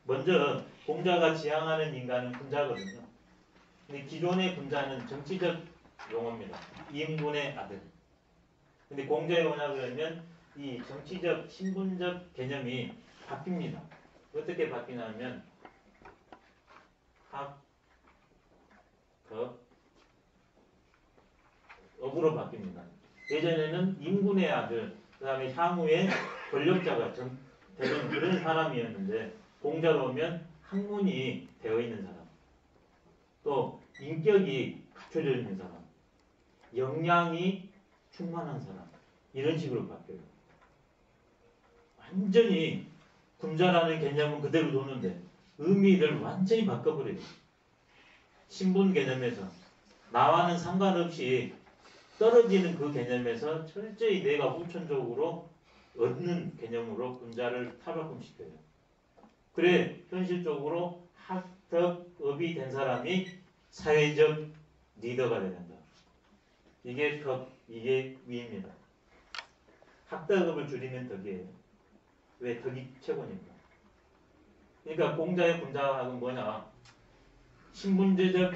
먼저 공자가 지향하는 인간은 군자거든요. 근데 기존의 군자는 정치적 용어입니다. 임군의 아들. 근데 공자에 오냐 그러면 이 정치적 신분적 개념이 바뀝니다. 어떻게 바뀌냐면 학, 거, 업으로 바뀝니다. 예전에는 임군의 아들, 그 다음에 향후에 권력자가 되는 그런 사람이었는데 공자로 오면 학문이 되어 있는 사람, 또 인격이 갖춰져 있는 사람, 역량이 충만한 사람, 이런 식으로 바뀌어요. 완전히 군자라는 개념은 그대로 도는데 의미를 완전히 바꿔버려요. 신분 개념에서 나와는 상관없이 떨어지는 그 개념에서 철저히 내가 후천적으로 얻는 개념으로 군자를 탈바꿈시켜요. 그래 현실적으로 학덕업이 된 사람이 사회적 리더가 된다. 이게 덕, 이게 위입니다. 학덕업을 줄이면 덕이에요. 왜? 덕이 최고니까. 그러니까 공자의 군자학은 뭐냐? 신분제적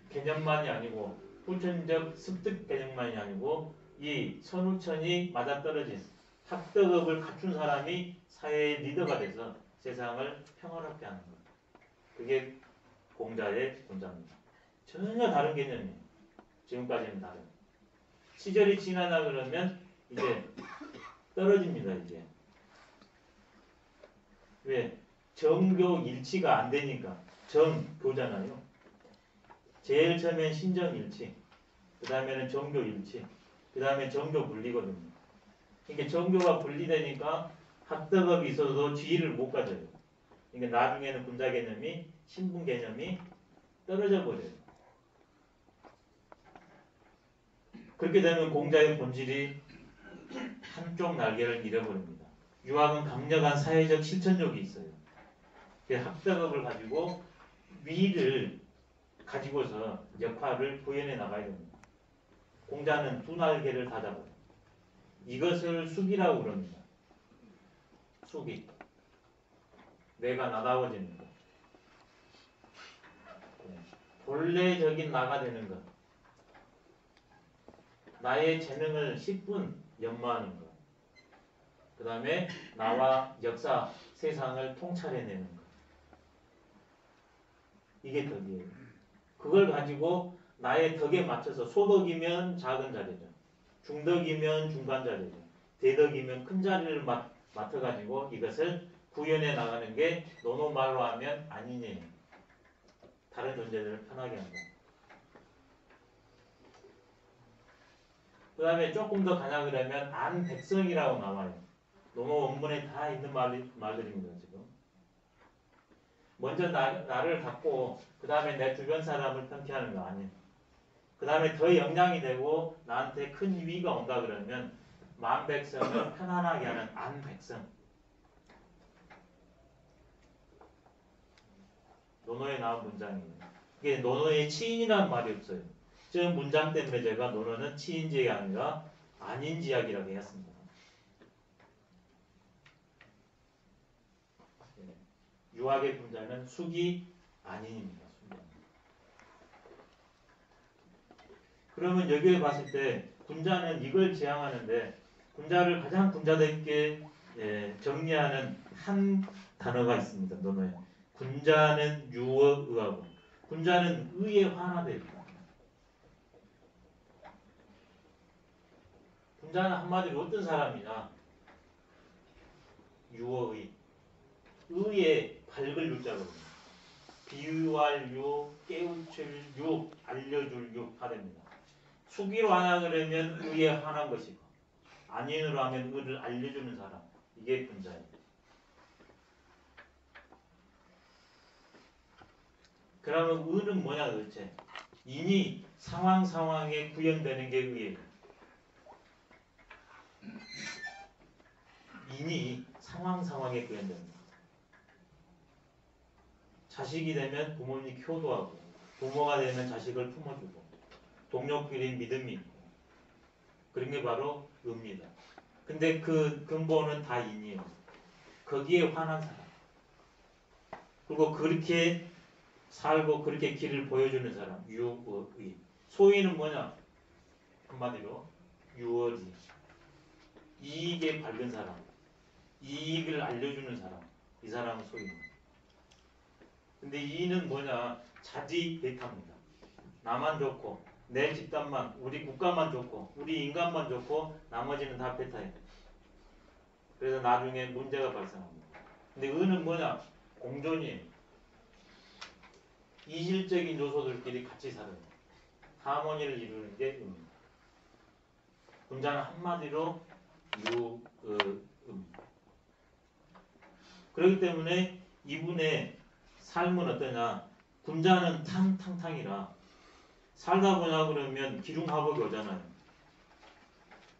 개념만이 아니고 후천적 습득 개념만이 아니고 이 선후천이 맞아떨어진 학덕업을 갖춘 사람이 사회의 리더가 돼서 세상을 평화롭게 하는 것. 그게 공자의 군자입니다. 전혀 다른 개념이에요. 지금까지는 다른. 시절이 지나나 그러면 이제 떨어집니다. 이제. 왜? 정교 일치가 안 되니까. 정교잖아요. 제일 처음엔 신정일치, 그 다음에는 정교일치, 그 다음에 정교 분리거든요. 그러니까 정교가 분리되니까 학덕업이 있어도 지위를 못 가져요. 그러니까 나중에는 군자 개념이 신분 개념이 떨어져 버려요. 그렇게 되면 공자의 본질이 한쪽 날개를 잃어버립니다. 유학은 강력한 사회적 실천력이 있어요. 학덕업을 가지고 위를 가지고서 역할을 구현해 나가야 됩니다. 공자는 두 날개를 다 잡아요. 이것을 숙이라고 그럽니다. 숙이. 내가 나다워지는 것. 본래적인 나가 되는 것. 나의 재능을 10분 연마하는 것. 그 다음에 나와 역사, 세상을 통찰해내는 것. 이게 덕이에요. 그걸 가지고 나의 덕에 맞춰서 소덕이면 작은 자리죠. 중덕이면 중간 자리죠. 대덕이면 큰 자리를 맡아가지고 이것을 구현해 나가는 게 노노말로 하면 안인이에요. 다른 존재들을 편하게 한다. 그 다음에 조금 더 가냐 그러면 안백성이라고 나와요. 노노 원문에 다 있는 말들입니다. 지금. 먼저 나를 갖고 그 다음에 내 주변 사람을 편케하는 거 아니에요. 그 다음에 더 역량이 되고 나한테 큰 위기가 온다 그러면 만백성을 편안하게 하는 안백성. 논어에 나온 문장이에요. 이게 논어에 치인이라는 말이 없어요. 저 문장 때문에 제가 논어는 치인지약이 아니라 안인지약이라고 했습니다. 유학의 군자는 숙이 안인입니다. 숙이. 그러면 여기에 봤을 때 군자는 이걸 지향하는데 군자를 가장 군자답게 정리하는 한 단어가 있습니다. 논어에. 군자는 유어의하고 군자는 의에 환화되어 있다. 군자는 한마디로 어떤 사람이냐? 유어의. 의에 밝을 유자거든요. 비유할 유, 깨우칠 유, 알려줄 유가 됩니다. 수기로 하나 그러면 의에 환한 것이고 안인으로 하면 의를 알려주는 사람. 이게 군자예요. 그러면 의는 뭐냐 도대체? 인이 상황에 구현되는 게 의예요. 인이 상황에 구현됩니다. 자식이 되면 부모님이 효도하고 부모가 되면 자식을 품어주고 동료끼리 믿음이 있고 그런 게 바로 의입니다. 근데 그 근본은 다 인이에요. 거기에 환한 사람. 그리고 그렇게 살고 그렇게 길을 보여주는 사람, 유의. 소위는 뭐냐? 한마디로 유어지. 이익에 밝은 사람, 이익을 알려주는 사람, 이 사람은 소위입니다. 근데 이는 뭐냐? 자지배타입니다. 나만 좋고 내 집단만, 우리 국가만 좋고 우리 인간만 좋고 나머지는 다 배타예요. 그래서 나중에 문제가 발생합니다. 근데 의는 뭐냐? 공존이에요. 이질적인 요소들끼리 같이 살아요. 하모니를 이루는 게 의입니다. 군자는 한마디로 유입니다. 그렇기 때문에 이분의 삶은 어떠냐? 군자는 탕탕탕이라 살다 보냐 그러면 기중하복이 오잖아요.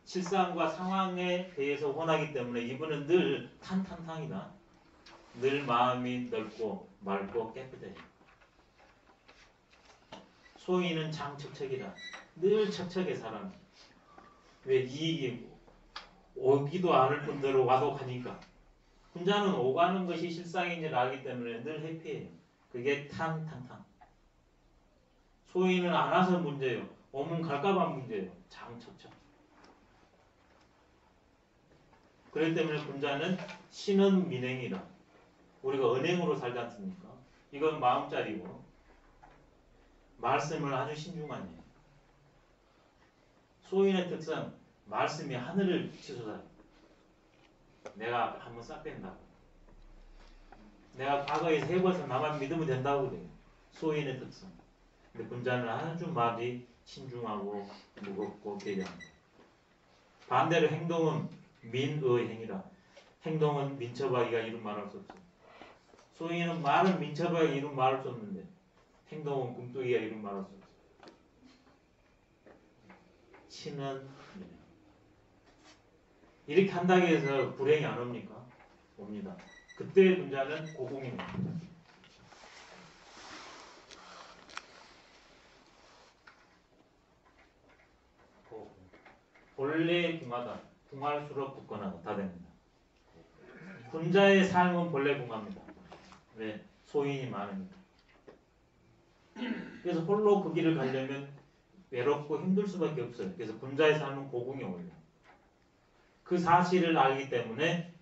실상과 상황에 대해서 원하기 때문에 이분은 늘 탕탕탕이다. 늘 마음이 넓고 맑고 깨끗해요. 소인은 장척척이다. 늘 척척해 사람. 왜 이익이 오기도 않을 뿐더러 와도 가니까. 군자는 오가는 것이 실상인지를 알기 때문에 늘 해피해요. 그게 탕탕탕. 소인은 안 와서 문제예요. 오면 갈까봐 문제예요. 장척척. 그렇기 때문에 군자는 신은 민행이라. 우리가 은행으로 살지 않습니까? 이건 마음짜리고 말씀을 아주 신중한 예. 소인의 특성, 말씀이 하늘을 치솟아요. 내가 한번 싹 뺀다고. 내가 과거에서 해봐서 나만 믿으면 된다고 그래요. 소인의 특성. 근데 군자는 아주 말이 신중하고 무겁고 괴량합니다. 반대로 행동은 민의 행위라. 행동은 민첩하기가 이루 말할 수 없어요. 소인은 말은 민첩하게 이루 말할 수 없는데 행동은 굼뜨기가 이루 말할 수 없어요. 신은 이렇게 한다고 해서 불행이 안 옵니까? 옵니다. 그때의 군자는 고궁입니다. 본래 궁하다. 궁할수록 굳건하다. 다 됩니다. 군자의 삶은 본래 궁합니다. 왜? 소인이 많으니까. 그래서 홀로 그 길을 가려면 외롭고 힘들 수밖에 없어요. 그래서 군자의 삶은 고궁에 올려요. 그 사실을 알기 때문에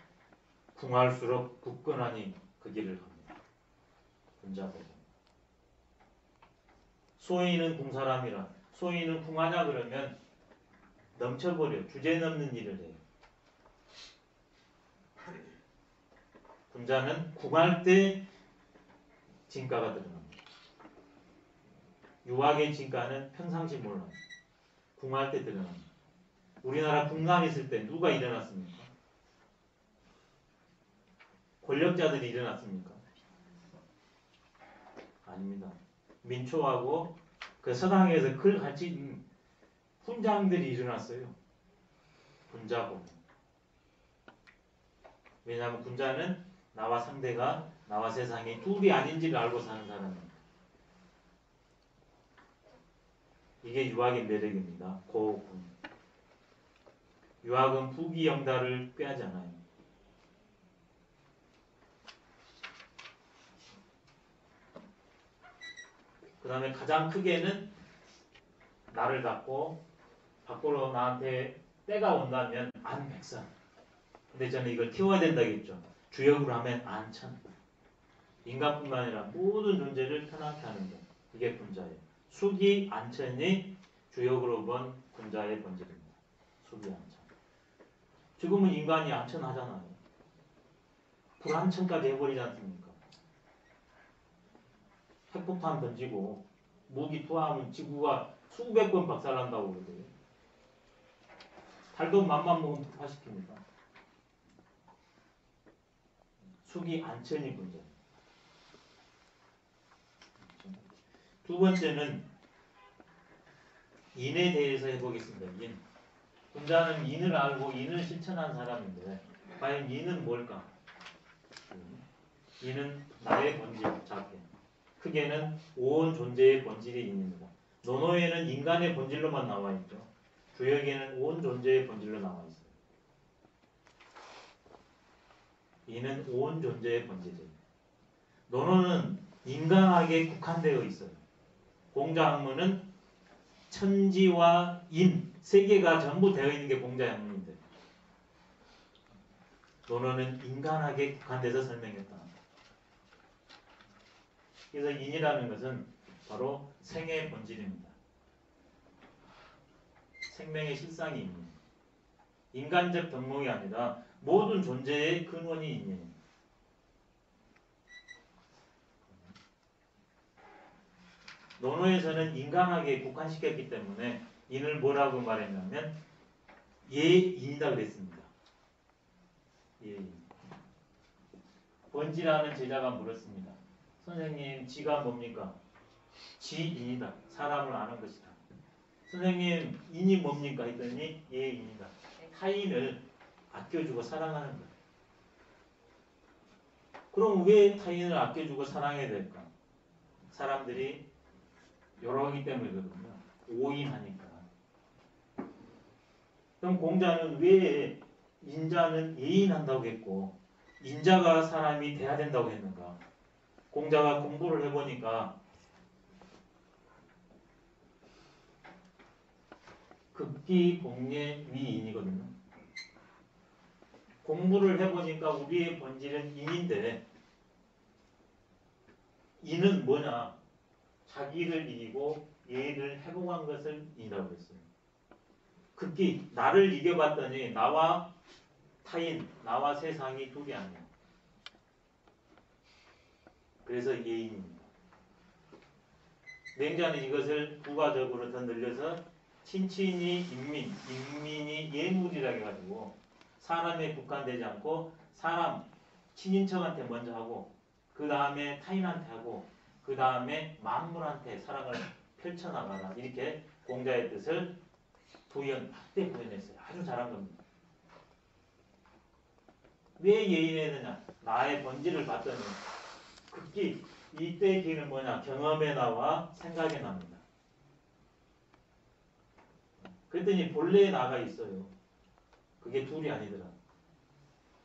궁할수록 굳건하니 그 길을 갑니다. 군자고궁. 소인은 궁사람이라. 소인은 궁하냐 그러면 넘쳐버려. 주제 넘는 일을 해요. 군자는 궁할 때 진가가 드러납니다. 유학의 진가는 평상시 몰라요. 궁할 때 드러납니다. 우리나라 궁감 있을 때 누가 일어났습니까? 권력자들이 일어났습니까? 아닙니다. 민초하고 그 서당에서 글 같이 훈장들이 일어났어요. 군자고. 왜냐하면 군자는 나와 상대가 나와 세상이 둘이 아닌지를 알고 사는 사람입니다. 이게 유학의 매력입니다. 고군. 유학은 부귀영달을 꾀하지 않아요. 그 다음에 가장 크게는 나를 닫고 밖으로 나한테 때가 온다면 안백선. 근데 저는 이걸 키워야 된다겠죠. 주역으로 하면 안천. 인간뿐만 아니라 모든 존재를 편하게 하는 것. 이게 군자예요. 숙이 안천이 주역으로 본 군자의 본질입니다. 숙이 안천. 지금은 인간이 안천하잖아요. 불안천까지 해버리지 않습니까? 핵폭탄 던지고 무기 투하하면 지구가 수백 번 박살난다고 그러대요. 달도 맘만 먹으면 폭파시킵니다. 숙이 안천이 군자. 두 번째는 인에 대해서 해보겠습니다. 인. 군자는 인을 알고 인을 실천한 사람인데 과연 인은 뭘까? 인은 나의 본질, 작게. 크게는 온 존재의 본질이 인입니다. 논어에는 인간의 본질로만 나와 있죠. 주역에는 온 존재의 본질로 나와 있어요. 인은 온 존재의 본질이에요. 논어는 인간학에 국한되어 있어요. 공자학문은 천지와 인, 세 개가 전부 되어 있는 게 공자학문인데 논어는 인간학에 국한돼서 설명했다. 그래서 인이라는 것은 바로 생의 본질입니다. 생명의 실상이 인이에요. 인간적 덕목이 아니라 모든 존재의 근원이 인이에요. 논어에서는 인간학에 국한시켰기 때문에 인을 뭐라고 말했냐면 예인이다 그랬습니다. 예인. 번지라는 제자가 물었습니다. 선생님, 지가 뭡니까? 지인이다. 사람을 아는 것이다. 선생님, 인이 뭡니까? 했더니 예인이다. 타인을 아껴주고 사랑하는 것. 그럼 왜 타인을 아껴주고 사랑해야 될까? 사람들이 여러기 때문이거든요. 오인하니까. 그럼 공자는 왜 인자는 예인한다고 했고 인자가 사람이 돼야 된다고 했는가? 공자가 공부를 해보니까 극기 복례 위인이거든요. 공부를 해보니까 우리의 본질은 인인데 인은 뭐냐? 자기를 이기고 예를 회복한 것을 인이라고 했어요. 극기, 나를 이겨봤더니 나와 타인, 나와 세상이 둘이 아니야. 그래서 예인입니다. 맹자는 이것을 부가적으로 더 늘려서 친친이 인민, 인민이 예물이라고 해가지고 사람에 국한되지 않고 사람, 친인척한테 먼저 하고 그 다음에 타인한테 하고 그 다음에 만물한테 사랑을 펼쳐나가라. 이렇게 공자의 뜻을 확대 구현했어요. 아주 잘한 겁니다. 왜 예인해야 되냐? 나의 본질을 봤더니 극기, 이때의 기는 뭐냐? 경험에 나와 생각에 납니다. 그랬더니 본래에 나가 있어요. 그게 둘이 아니더라.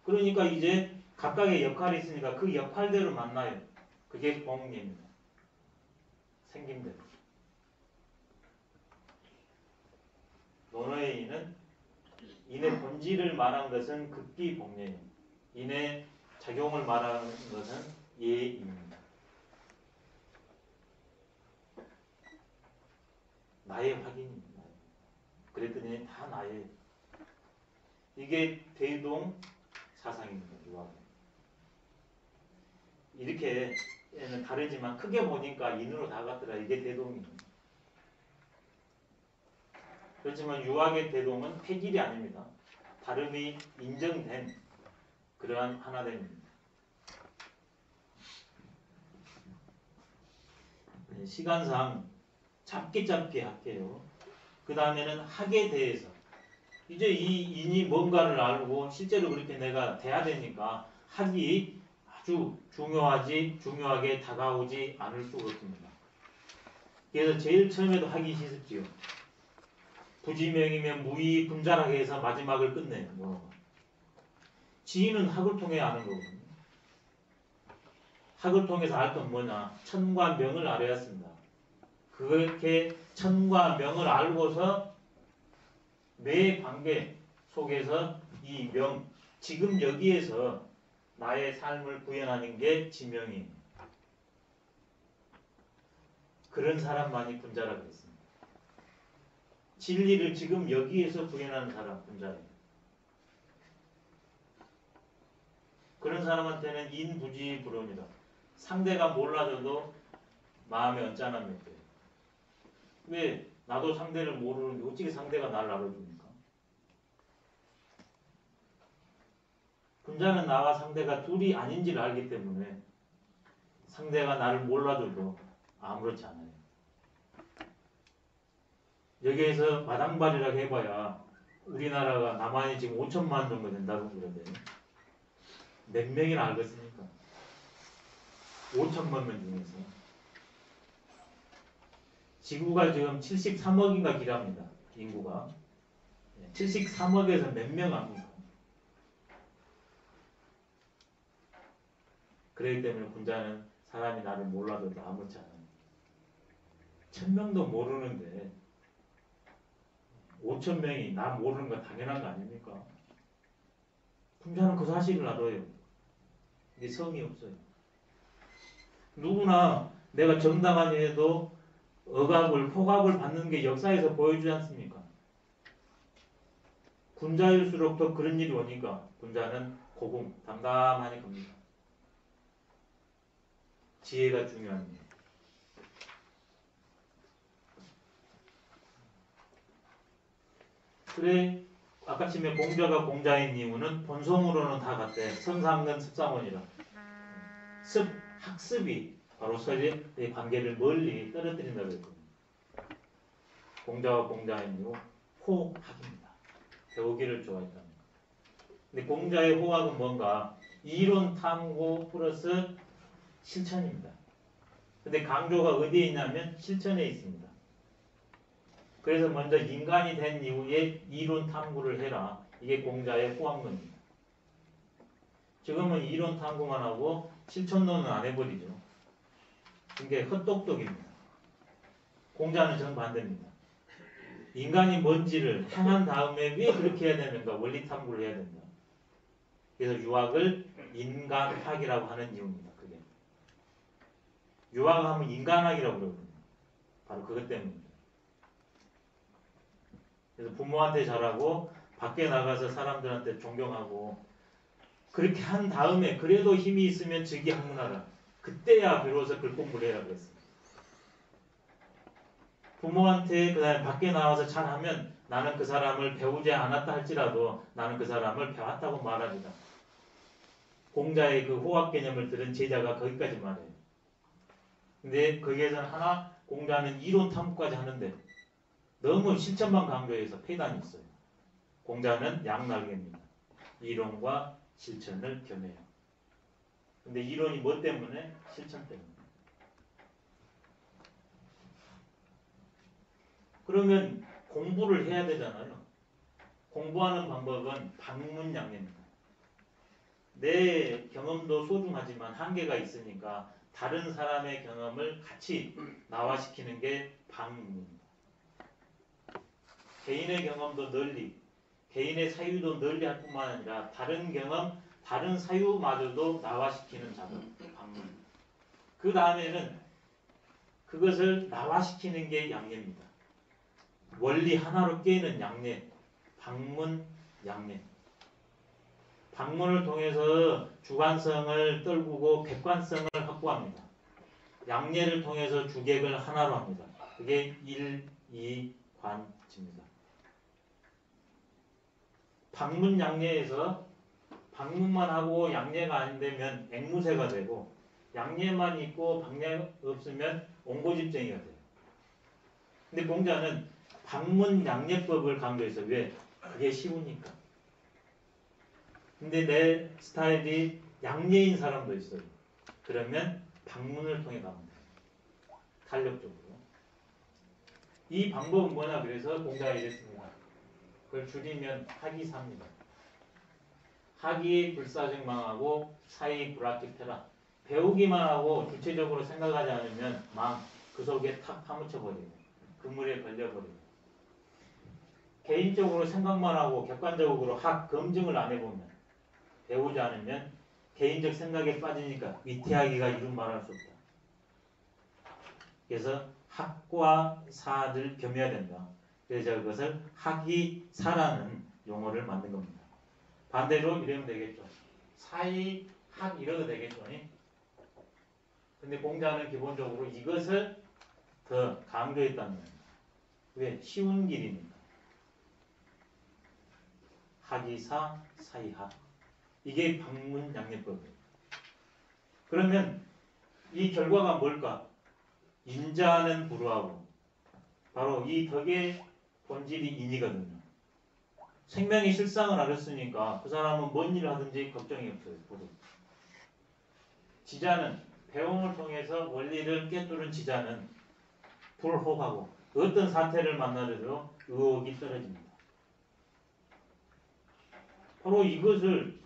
그러니까 이제 각각의 역할이 있으니까 그 역할대로 만나요. 그게 공예입니다. 생김대로. 논어의 인은 인의 본질을 말한 것은 극기복례예요. 인의 작용을 말하는 것은 예입니다. 나의 확인입니다. 그랬더니 다 나의 이게 대동 사상입니다. 유학. 이렇게는 다르지만 크게 보니까 인으로 다 같더라. 이게 대동입니다. 그렇지만 유학의 대동은 폐질이 아닙니다. 다름이 인정된 그러한 하나됨입니다. 시간상 짧게 할게요. 그 다음에는 학에 대해서 이제 이 인이 뭔가를 알고 실제로 그렇게 내가 돼야 되니까 학이 아주 중요하게 다가오지 않을 수가 없습니다. 그래서 제일 처음에도 하기 쉽지요. 부지명이면 무의 분자라게 해서 마지막을 끝내요. 뭐. 지인은 학을 통해 아는 거거든요. 학을 통해서 알 건 뭐냐? 천과 명을 알아야 했습니다. 그렇게 천과 명을 알고서 매 관계 속에서 이 명, 지금 여기에서 나의 삶을 구현하는 게 지명이에요. 그런 사람만이 분자라고 했습니다. 진리를 지금 여기에서 구현하는 사람 분자예요. 그런 사람한테는 인부지불원이다. 상대가 몰라줘도 마음에 언짢음이 돼요. 왜? 나도 상대를 모르는데 어떻게 상대가 나를 알아줍니까? 분자는 나와 상대가 둘이 아닌지를 알기 때문에 상대가 나를 몰라줘도 아무렇지 않아요. 여기에서 마당발이라고 해봐야 우리나라가 남한이 지금 5천만 정도 된다고 그러는데 몇 명이나 알겠습니까? 5천만 명 중에서 지구가 지금 73억인가 기랍니다. 인구가 73억에서 몇 명 합니까? 그렇기 때문에 군자는 사람이 나를 몰라도 아무렇지 않아요. 1000명도 모르는데 5000명이 나 모르는 거 당연한 거 아닙니까? 분자는 그 사실을 놔둬요. 이게 성이 없어요. 누구나 내가 정당하니 해도 억압을, 폭압을 받는 게 역사에서 보여주지 않습니까? 군자일수록 더 그런 일이 오니까 군자는 고금, 담담하니 갑니다. 지혜가 중요합니다. 그래 아까 치면 공자가 공자인 이유는 본성으로는 다 같대. 성삼근 습삼원이라. 학습이 바로 서로의 관계를 멀리 떨어뜨린다고 했거든요. 공자와 공자인 이유 호학입니다. 배우기를 좋아했답니다. 근데 공자의 호학은 뭔가 이론 탐구 플러스 실천입니다. 근데 강조가 어디에 있냐면 실천에 있습니다. 그래서 먼저 인간이 된 이후에 이론 탐구를 해라. 이게 공자의 호학론입니다. 지금은 이론 탐구만 하고 실천론은 안 해버리죠. 이게 헛똑똑입니다. 공자는 정반대입니다. 인간이 뭔지를 행한 다음에 왜 그렇게 해야 되는가? 원리 탐구를 해야 된다. 그래서 유학을 인간학이라고 하는 이유입니다. 그게. 유학하면 인간학이라고 그러거든요. 바로 그것 때문입니다. 그래서 부모한테 잘하고 밖에 나가서 사람들한테 존경하고 그렇게 한 다음에 그래도 힘이 있으면 즉위학문하라. 그때야 비로소 글 공부를 해라 그랬어요. 부모한테 그다음에 밖에 나와서 잘하면 나는 그 사람을 배우지 않았다 할지라도 나는 그 사람을 배웠다고 말합니다. 공자의 그 호학 개념을 들은 제자가 거기까지 말해요. 근데 거기에서는 하나 공자는 이론 탐구까지 하는데 너무 실천만 강조해서 폐단이 있어요. 공자는 양날개입니다. 이론과 실천을 겸해요. 근데 이론이 뭐 때문에? 실천 때문에. 그러면 공부를 해야 되잖아요. 공부하는 방법은 방문양례입니다. 내 경험도 소중하지만 한계가 있으니까 다른 사람의 경험을 같이 나화시키는 게 방문입니다. 개인의 경험도 널리, 개인의 사유도 널리 할 뿐만 아니라 다른 경험, 다른 사유마저도 나화시키는 작업, 방문. 그 다음에는 그것을 나화시키는 게 양례입니다. 원리 하나로 깨는 양례, 방문, 양례. 방문을 통해서 주관성을 떨구고 객관성을 확보합니다. 양례를 통해서 주객을 하나로 합니다. 그게 일, 이, 관입니다. 방문 양례에서 방문만 하고 양례가 안 되면 앵무새가 되고 양례만 있고 방례 없으면 옹고집쟁이가 돼요. 근데 공자는 방문 양례법을 강조해서 왜? 그게 쉬우니까. 근데 내 스타일이 양례인 사람도 있어요. 그러면 방문을 통해 가면 돼요. 탄력적으로. 이 방법은 뭐냐 그래서 공자가 이랬습니다. 그걸 줄이면 학이사입니다. 학이 불사증망하고 사이 불합직해라. 배우기만 하고 구체적으로 생각하지 않으면 그 속에 탁 파묻혀버려요. 그물에 걸려버려요. 개인적으로 생각만 하고 객관적으로 학 검증을 안 해보면 배우지 않으면 개인적 생각에 빠지니까 위태하기가 이루 말할 수 없다. 그래서 학과 사를 겸해야 된다. 그래서 그것을 학이사라는 용어를 만든 겁니다. 반대로 이러면 되겠죠. 사이, 학 이러도 되겠죠. 근데 공자는 기본적으로 이것을 더 강조했다는 겁니다. 왜? 쉬운 길이니까. 학이사, 사이학. 이게 방문양례법이에요. 그러면 이 결과가 뭘까? 인자는 불후하고 바로 이 덕의 본질이 인이거든요. 생명의 실상을 알았으니까 그 사람은 뭔 일을 하든지 걱정이 없어요. 지자는 배움을 통해서 원리를 깨뚫은 지자는 불호하고 어떤 사태를 만나더라도 의혹이 떨어집니다. 바로 이것을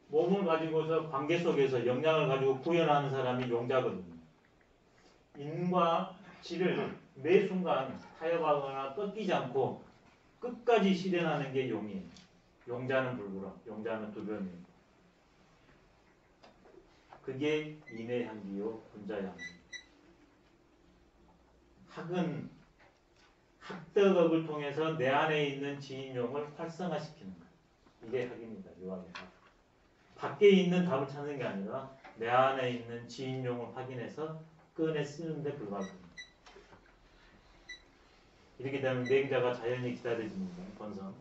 몸을 가지고서 관계 속에서 역량을 가지고 구현하는 사람이 용자거든요. 인과 질을 매 순간 타협하거나 꺾이지 않고 끝까지 실현하는 게 용이에요. 용자는 불구라. 용자는 두변이에요. 그게 인의 향기요 분자의 향기. 학은 학덕업을 통해서 내 안에 있는 지인용을 활성화시키는 거예요. 이게 학입니다. 유학의 학. 밖에 있는 답을 찾는 게 아니라 내 안에 있는 지인용을 확인해서 꺼내 쓰는데 불과합니다. 이렇게 되면 맹자가 자연히 기다려집니다. 번성.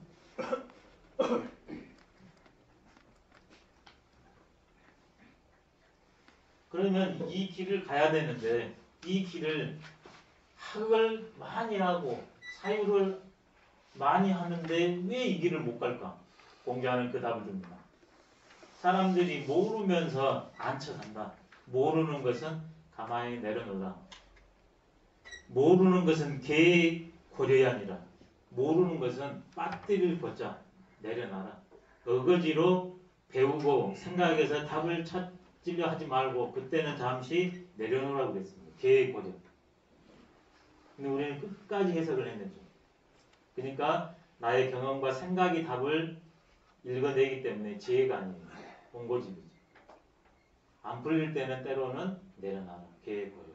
그러면 이 길을 가야 되는데 이 길을 학을 많이 하고 사유를 많이 하는데 왜 이 길을 못 갈까? 공자는 그 답을 줍니다. 사람들이 모르면서 안쳐간다. 모르는 것은 가만히 내려놓으라. 모르는 것은 개고려야 아니라 모르는 것은 빠뜨리를 벗자 내려놔라. 어거지로 배우고 생각해서 답을 찾으려 하지 말고 그때는 잠시 내려놓으라고 그랬습니다. 개고려. 근데 우리는 끝까지 해석을 했는죠. 그러니까 나의 경험과 생각이 답을 읽어내기 때문에 지혜가 아니에요. 본고집이지. 안 풀릴 때는 때로는 내려놔라. 개고려.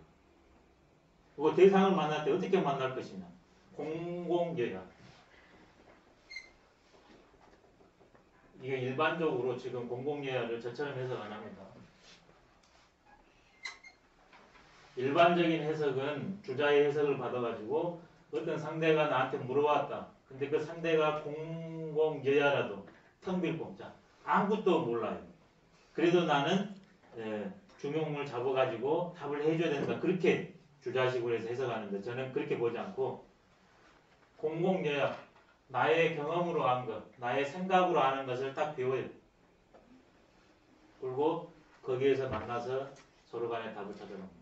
그리고 대상을 만날 때 어떻게 만날 것이냐. 공공여야. 이게 일반적으로 지금 공공여야를 저처럼 해석 안 합니다. 일반적인 해석은 주자의 해석을 받아가지고 어떤 상대가 나한테 물어봤다. 근데 그 상대가 공공여야라도 텅 빌 공짜. 아무것도 몰라요. 그래도 나는 중용을 잡아가지고 답을 해줘야 된다. 그렇게 주자식으로 해서 해석하는데 저는 그렇게 보지 않고 공공여야, 나의 경험으로 아는 것, 나의 생각으로 아는 것을 딱 배워요. 그리고 거기에서 만나서 서로 간에 답을 찾아갑니다.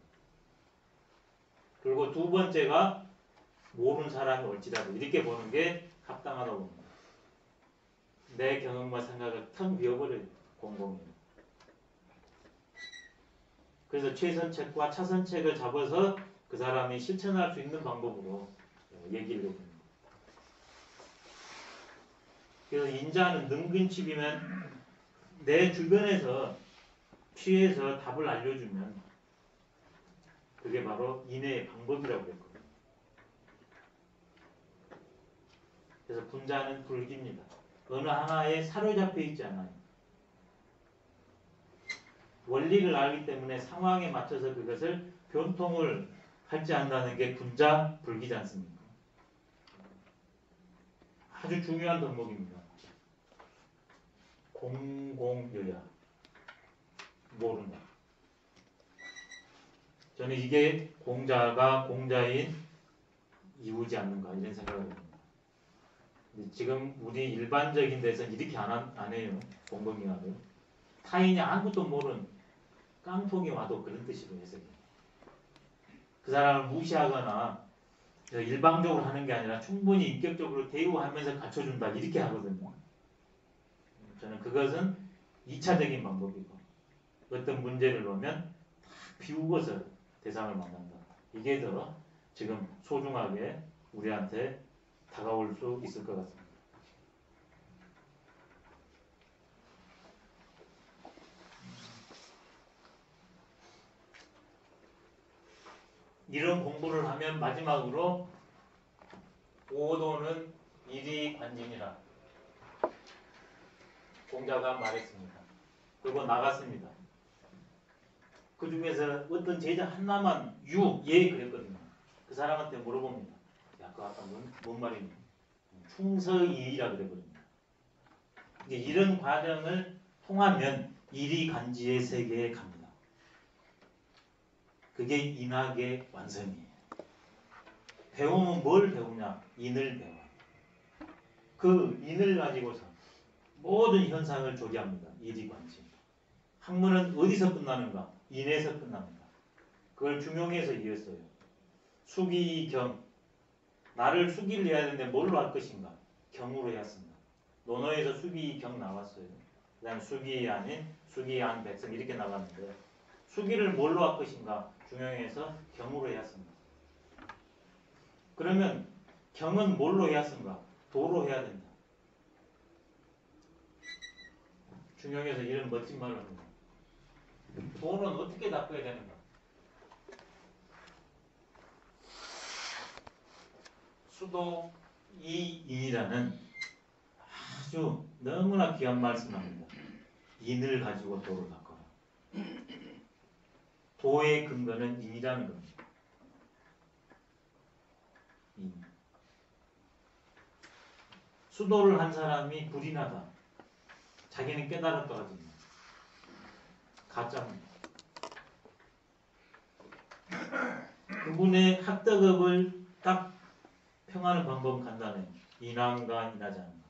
그리고 두 번째가 모르는 사람이 옳지라도 이렇게 보는 게 합당하다고 봅니다. 내 경험과 생각을 텅 비워버려요. 공공이에요. 그래서 최선책과 차선책을 잡아서 그 사람이 실천할 수 있는 방법으로 얘기를 해줍니다. 그래서 인자는 능근칩이면 내 주변에서 취해서 답을 알려주면 그게 바로 인의 방법이라고 했거든요. 그래서 분자는 불기입니다. 어느 하나에 사로잡혀 있지 않아요. 원리를 알기 때문에 상황에 맞춰서 그것을 변통을 하지 않는다는 게 분자 불기지 않습니까? 아주 중요한 덕목입니다. 공공여야. 모른다. 저는 이게 공자가 공자인 이유지 않는가 이런 생각을 합니다. 지금 우리 일반적인 데서는 이렇게 안 해요. 공공여야를. 타인이 아무것도 모르는 깡통이 와도 그런 뜻으로 해석해요. 그 사람을 무시하거나 일방적으로 하는 게 아니라 충분히 인격적으로 대우하면서 갖춰준다 이렇게 하거든요. 저는 그것은 2차적인 방법이고 어떤 문제를 놓으면 다 비우고서 대상을 만난다. 이게 더 지금 소중하게 우리한테 다가올 수 있을 것 같습니다. 이런 공부를 하면 마지막으로 오도는 일이관진이라 공자가 말했습니다. 그리고 나갔습니다. 그 중에서 어떤 제자 하나만 예 그랬거든요. 그 사람한테 물어봅니다. 야, 그 아까 뭔 말이니? 충서이의라 그랬거든요. 이제 이런 과정을 통하면 일이간지의 세계에 갑니다. 그게 인학의 완성이에요. 배우면 뭘 배우냐? 인을 배워요. 그 인을 가지고서 모든 현상을 조리합니다. 일이관지. 학문은 어디서 끝나는가? 인에서 끝납니다. 그걸 중용해서 이었어요. 수기경. 나를 수기를 해야 되는데 뭘로 할 것인가? 경으로 해왔습니다. 논어에서 수기경 나왔어요. 그 다음에 수기 아닌 수기 안 백성 이렇게 나갔는데 수기를 뭘로 할 것인가 중용에서 경으로 해야 씁니다. 그러면 경은 뭘로 해야 쓴가? 도로 해야 된다. 중용에서 이런 멋진 말을 합니다. 도는 어떻게 닦아야 되는가? 수도 이인이라는 아주 너무나 귀한 말씀합니다. 인을 가지고 도를 닦아라. 도의 근거는 인이라는 겁니다. 인. 수도를 한 사람이 불이 나다. 자기는 깨달았다 하지만 가짜입니다. 그분의 학덕업을 딱 평하는 방법은 간단해요. 인한가 인하지 않는가.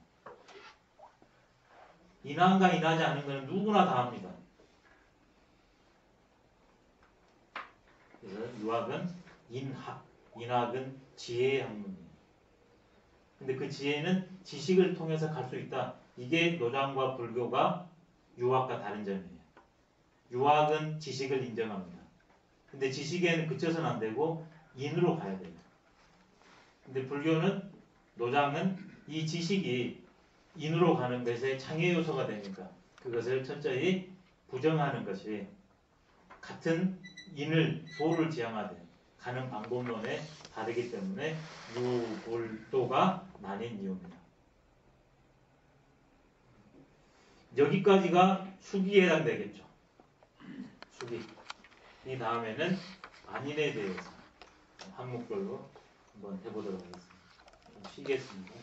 인한가 인하지 않는 것은 누구나 다 합니다. 그래서 유학은 인학, 인학은 지혜의 학문이에요. 근데 그 지혜는 지식을 통해서 갈 수 있다. 이게 노장과 불교가 유학과 다른 점이에요. 유학은 지식을 인정합니다. 근데 지식에는 그쳐서는 안 되고 인으로 가야 돼요. 근데 불교는 노장은 이 지식이 인으로 가는 것에 장애 요소가 되니까 그것을 철저히 부정하는 것이 같은 인을 도를 지향하되 가는 방법론에 다르기 때문에 유불도가 나뉜 이유입니다. 여기까지가 수기에 해당되겠죠. 수기. 이 다음에는 안인에 대해서 항목별로 한번 해보도록 하겠습니다. 좀 쉬겠습니다.